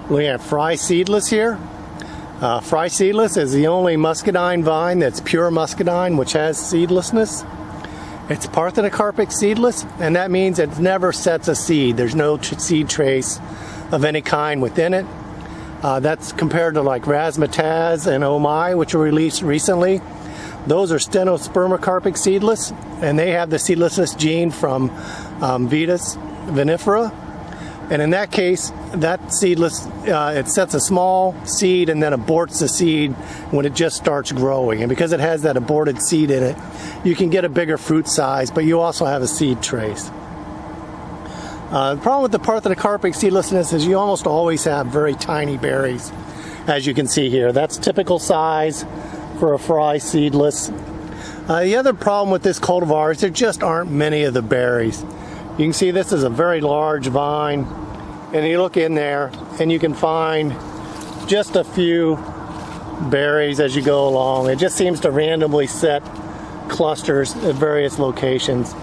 We have Fry Seedless here. Fry Seedless is the only muscadine vine that's pure muscadine, which has seedlessness. It's parthenocarpic seedless, and that means it never sets a seed. There's no seed trace of any kind within it. That's compared to like razzmatazz and oh my, which were released recently. Those are stenospermocarpic seedless, and they have the seedlessness gene from Vitis vinifera. And in that case, that seedless, it sets a small seed and then aborts the seed when it just starts growing. And because it has that aborted seed in it, you can get a bigger fruit size, but you also have a seed trace. The problem with the parthenocarpic seedlessness is you almost always have very tiny berries, as you can see here. That's typical size for a Fry Seedless. The other problem with this cultivar is there just aren't many of the berries. You can see this is a very large vine, and you look in there and you can find just a few berries as you go along. It just seems to randomly set clusters at various locations.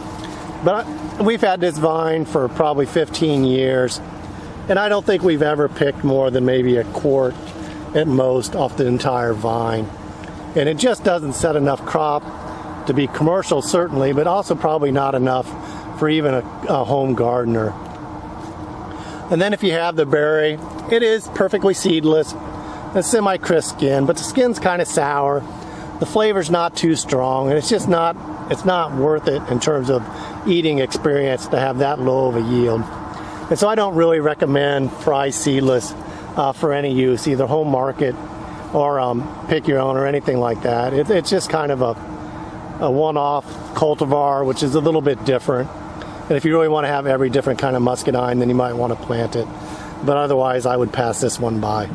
But we've had this vine for probably 15 years, and I don't think we've ever picked more than maybe a quart at most off the entire vine. And it just doesn't set enough crop to be commercial, certainly, but also probably not enough for even a home gardener. And then if you have the berry, it is perfectly seedless, a semi-crisp skin, but the skin's kind of sour. The flavor's not too strong, and it's not worth it in terms of eating experience to have that low of a yield. And so I don't really recommend Fry Seedless for any use, either home market or pick your own or anything like that. It's just kind of a one-off cultivar, which is a little bit different. And if you really want to have every different kind of muscadine, then you might want to plant it. But otherwise, I would pass this one by.